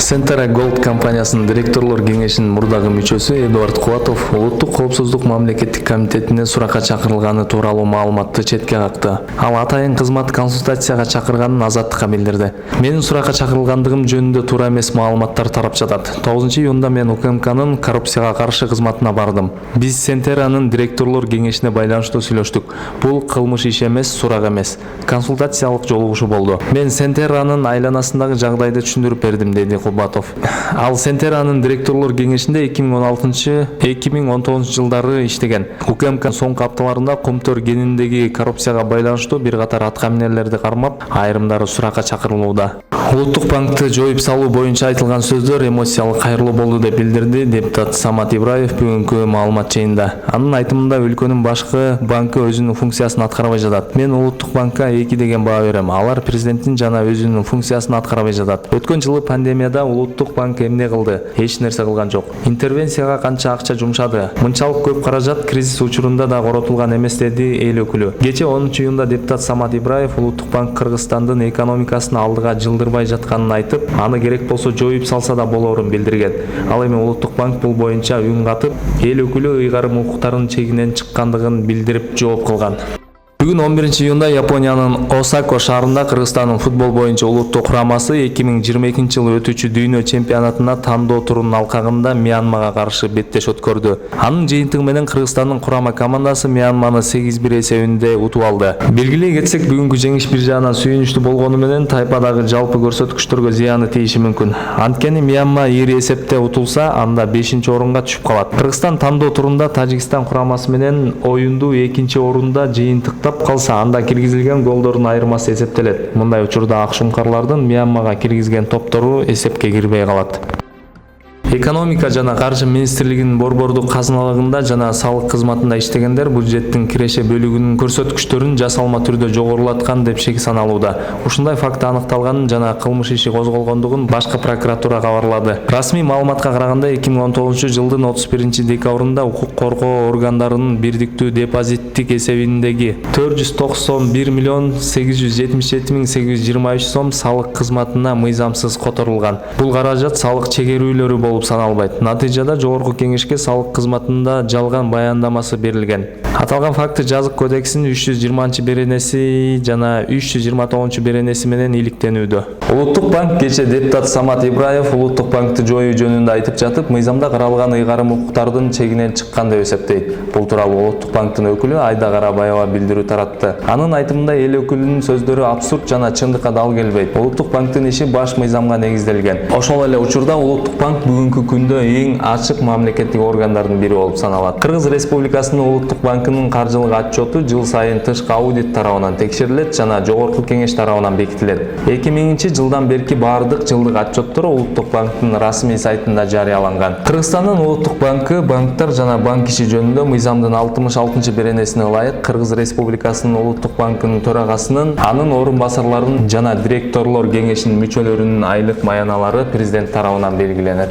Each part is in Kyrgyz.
Centera Gold компаниясынын директорлор кеңешинин мурдагы мүчөсү Эдуард Кубатов улуттук коопсуздук мамлекеттик комитетине суракка чакырылганы тууралуу маалыматты четке какты. Ал атайын кызмат консультацияга чакырганын Азаттыкка билдирди. Менин суракка чакырылгандыгым жөнүндө туура эмес маалыматтар тарап жатат. 9-июнда мен УКМКнын коррупцияга каршы кызматына бардым. Биз Центеранын директорлор кеңешине байланыштуу сүйлөштүк. Бул кылмыш иш эмес, сурак эмес. Консультациялык жолугушуу болду. Мен Центеранын айланасындагы жагдайды түшүндүрүп бердим, деди Кубатов. Ал Центеранын директорлор кеңешинде 2016-2019 жылдары иштеген. УКМК соңку апталарында Комтөр кениндеги коррупцияга байланыштуу бир катар аткаминерлерди кармап, айрымдары суракка чакырылууда. Улуттук банкты жоюп салуу боюнча айтылган сөздөр эмоциялык кайрылуу болду деп билдирди депутат Самат Ибраев бүгүнкү маалымат жыйынында. Анын айтымында өлкөнүн башкы банкы өзүнүн функциясын аткарбай жатат. Мен улуттук банкка 2 деген баа берем. Алар президенттин жана өзүнүн функциясын аткарбай жатат. Өткөн жылы пандемияда улуттук банк эмне кылды? Эч нерсе кылган жок. Интервенцияга канча акча жумшады? Мынчалык көп каражат кризис учурунда да коротулган эмес, деди эл өкүлү. Кечээ 10-июнда депутат Самат Ибраев улуттук банк Кыргызстандын экономикасын алдыга жылдырбай жатканын айтып, аны керек болсо жоюп салса да болорун билдирген. Ал эми улуттук банк бул боюнча үн катып, эл өкүлү ыйгарым укуктарынын чегинен чыккандыгын билдирип жооп кылган. Бүгүн 11-июнда Япониянын Осака шаарында Кыргызстандын футбол боюнча улуттук курамасы 2022-жылы өтүүчү дүйнө чемпионатына тандоо турунун алкагында Мьянмага каршы беттеш өткөрдү. Анын жыйынтыгы менен Кыргызстандын курама командасы Мьянманы 8-1 эсебинде утуп алды. Белгилей кетсек, бүгүнкү жеңиш бир жагынан сүйүнүчтүү болгону менен тайпадагы жалпы көрсөткүчтөргө зыяны тийиши мүмкүн. Анткени Мьянма ири эсепте утулса, анда 5-орунга түшүп калат. Кыргызстан тандоо турунда Тажикстан курамасы менен оюнду 2-орунда жыйынтыктап калса, анда киргизилген голдордун айырмасы эсептелет. Мындай учурда Акшумкарлардын Мьянмага киргизген топтору эсепке кирбей калат. Экономика жана каржы министрлигинин борбордук казыналыгында жана салык кызматында иштегендер бюджеттин киреше бөлүгүнүн көрсөткүчтөрүн жасалма түрдө жогорулаткан деп шек саналууда. Ушундай факт аныкталганын жана кылмыш иши козголгондугун башкы прокуратура кабарлады. Расмий маалыматка караганда 2019-жылдын 31-декабрында укук коргоо органдарынын бирдиктүү депозиттик эсебиндеги 491,877,823 сом салык кызматына мыйзамсыз которулган. Бул каражат салык чегерүүлөрү болуп саналбайт. Натыйжада жогорку кеңешке салык кызматында жалган баяндамасы берилген. Аталган факты жазык кодексинин 320-беренеси жана 329-беренеси менен иликтенүүдө. Улуттук банк кечээ депутат Самат Ибраев улуттук банкты жоюу жөнүндө айтып жатып, мыйзамда каралган ыйгарым укуктардын чегинен чыккан деп эсептейт. Бул тууралуу улуттук банктын өкүлү Айда Карабаева билдирүү таратты. Анын айтымында эл өкүлүнүн сөздөрү абсурд жана чындыкка дал келбейт. Улуттук банктын иши баш мыйзамга негизделген. Ошол эле учурда улуттук банк бүгүнкү күндө эң ачык мамлекеттик органдардын бири болуп саналат. Кыргыз Республикасынын улуттук банкынын каржылык отчету жыл сайын тышкы аудит тарабынан текшерилет жана жогорку кеңеш тарабынан бекитилет. 2000-жылдан берки баардык жылдык отчеттор улуттук банктын расмий сайтында жарыяланган. Кыргызстандын улуттук банкы банктар жана банк иши жөнүндө мыйзамдын 66-беренесине ылайык Кыргыз Республикасынын улуттук банкынын төрагасынын, анын орун басарларынын жана директорлор кеңешинин мүчөлөрүнүн айлык маяналары президент тарабынан белгиленет.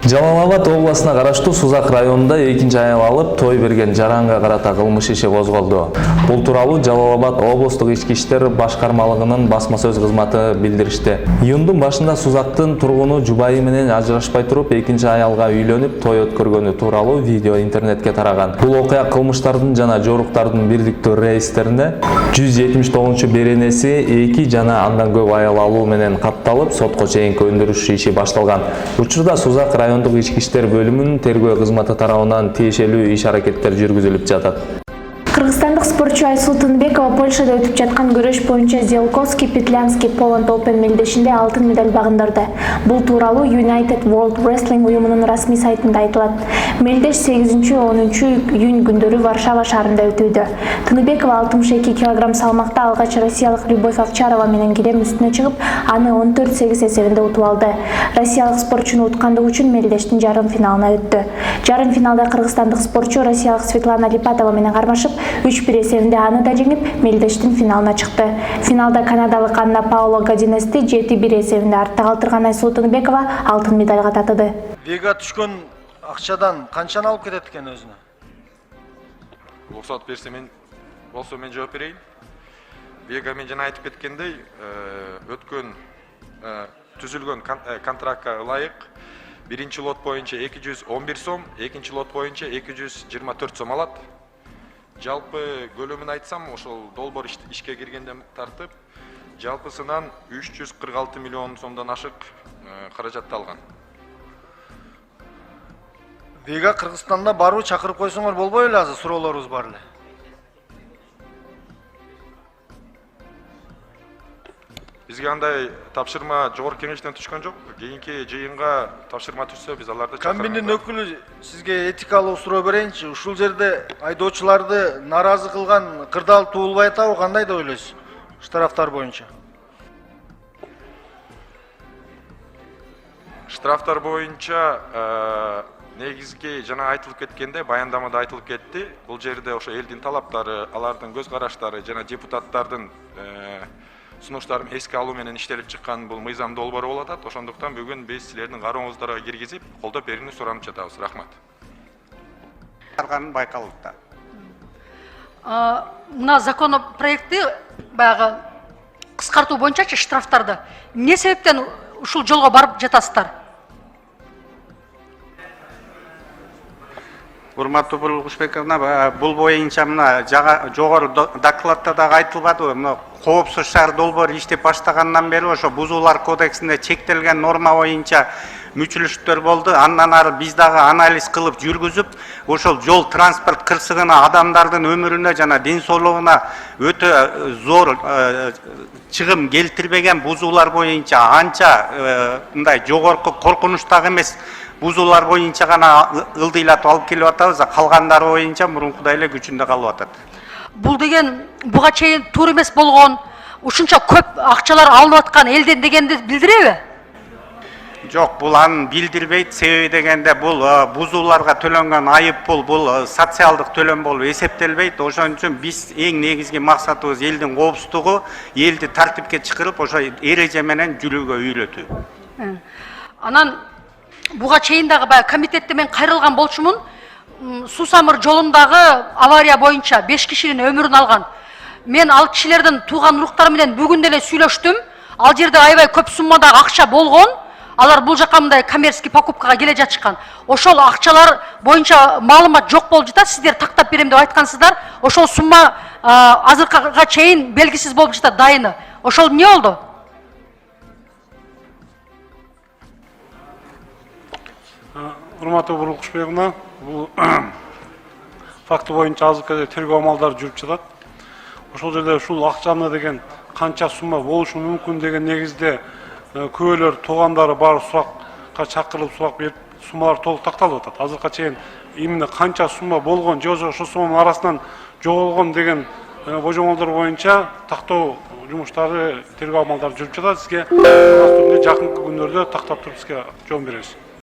Жалал-Абад областына караштуу Сузак районунда 2-аял алып той берген жаранга карата кылмыш иши козголду. Бул тууралуу Жалал-Абад облустук ички иштер башкармалыгынын басма сөз кызматы билдиришти. Июндун башында Сузактын тургуну жубайы менен ажырашпай туруп 2-аялга үйлөнүп той өткөргөнү тууралуу видео интернетке тараган. Бул окуя кылмыштардын жана жоруктардын бирдиктүү реестерине 170-беренеси 2 жана андан көп аял алуу менен катталып, сотко чейинки өндүрүш иши башталган. Учурда Сузак райондук ички иштер бөлүмүнүн тергөө кызматы тарабынан тиешелүү иш-аракеттер жүргүзүлүп жатат. Кыргызстандык спортчу Айсул Тыныбекова Польшада өтүп жаткан күрөш боюнча Зелковский Петлянский Poland Open мелдешинде алтын медаль багындырды. Бул тууралуу United World Wrestling уюмунун расмий сайтында айтылат. Мелдеш 8-10 июнь күндөрү Варшава шаарында өтүүдө. Тыныбекова 62 кг салмакта алгач россиялык Любовь Овчарова менен килем үстүнө чыгып, аны 14-8 эсебинде утуп алды. Россиялык спортчуну уткандыгы үчүн мелдештин жарым финалына өттү. Жарым финалда кыргызстандык спортчу россиялык Светлана Липатова менен кармашып, 3-1 эсебинде аны да жеңип, мелдештин финалына чыкты. Финалда канадалык Анна Паула Гадинести 7-1 эсебинде артта калтырган Айсул Тыныбекова алтын медальга татыды. Вега түшкөн акчадан канчаны алып кетет экен өзүнө? Уруксат берсе мен жооп берейин. Вега мен жана айтып кеткендей, өткөн түзүлгөн контрактка ылайык биринчи лот боюнча 211 сом, экинчи лот боюнча 224 сом алат. Жалпы көлөмүн айтсам, ошол долбоор ишке киргенден тартып, жалпысынан 346 миллион сомдон ашык каражатталган. Вега Кыргызстанда барбы чакырып койсоңор болбой эле азыр суроолорубуз бар эле. Бизге андай тапшырма жогорку кеңештен түшкөн жок. Кийинки жыйынга тапшырма түшсө, биз аларды Комбиндин чакырганбыз. өкүлү сизге этикалуу суроо берейинчи. Ушул жерде айдоочуларды нааразы кылган кырдаал туулбай атабы, кандай деп ойлойсуз? Штрафтар боюнча. Штрафтар боюнча негизги жана айтылып кеткенде, баяндамада айтылып кетти. Бул жерде ошо элдин талаптары, алардын көз караштары жана депутаттардын сунуштарын эске алуу менен иштелип чыккан бул мыйзам долбоору болуп атат. Ошондуктан бүгүн биз силердин карооңуздарга киргизип, колдоп берүүнү суранып жатабыз. Рахмат. Байкалып да. Мына законопроектти баягы кыскартуу боюнчачы штрафтарды эмне себептен ушул жолго барып жатасыздар? Урматтуу Бурулкушбековна, бул боюнча мына жогору докладта дагы айтылбадыбы? Мына коопсуз шаар долбоору иштеп баштагандан бери ошо бузуулар кодексинде чектелген норма боюнча мүчүлүштөр болду. Андан ары биз дагы анализ кылып жүргүзүп, ошол жол транспорт кырсыгына, адамдардын өмүрүнө жана ден соолугуна өтө зор чыгым келтирбеген бузуулар боюнча анча мындай жогорку коркунучтагы эмес бузуулар боюнча гана ылдыйлатып алып келип атабыз, калгандары боюнча мурункудай эле күчүндө калып атат. Бул деген буга чейин туура эмес болгон, ушунча көп акчалар алынып аткан элден дегенди билдиреби? Жок, бул аны билдирбейт. Себеби дегенде бул бузууларга төлөнгөн айып бул социалдык төлөм болуп эсептелбейт. Ошон үчүн биз эң негизги максатыбыз элдин коопсуздугу, элди тартипке чакырып, ошо эреже менен жүрүүгө үйрөтүү. Анан буга чейин дагы баягы комитетте мен кайрылган болчумун. Сусамыр жолундагы авария боюнча 5 кишинин өмүрүн алган. Мен ал кишилердин тууган уруктары менен бүгүн деле сүйлөштүм. Ал жерде аябай көп суммадагы акча болгон. Алар бул жака мындай коммерческий покупкага келе жатышкан. Ошол акчалар боюнча маалымат жок болуп жатат. Сиздер тактап берем деп айткансыздар. Ошол сумма азыркыга чейин белгисиз болуп жатат, дайыны. Ошол эмне болду? Урматтуу Бурулкушбековна, бул факты боюнча азыркы тергөө амалдары жүрүп жатат. Ошол жерде ушул акчаны деген канча сумма болушу мүмкүн деген негизде күбөлөр, туугандары баары суракка чакырылып сурак берип, суммалар толук такталып атат. Азыркыга чейин именно канча сумма болгон, же ошол сумманын арасынан жоголгон деген божомолдор боюнча тактоо жумуштары, тергөө амалдары жүрүп жатат. Сизге жакынкы күндөрдө тактап туруп сизге жооп беребиз.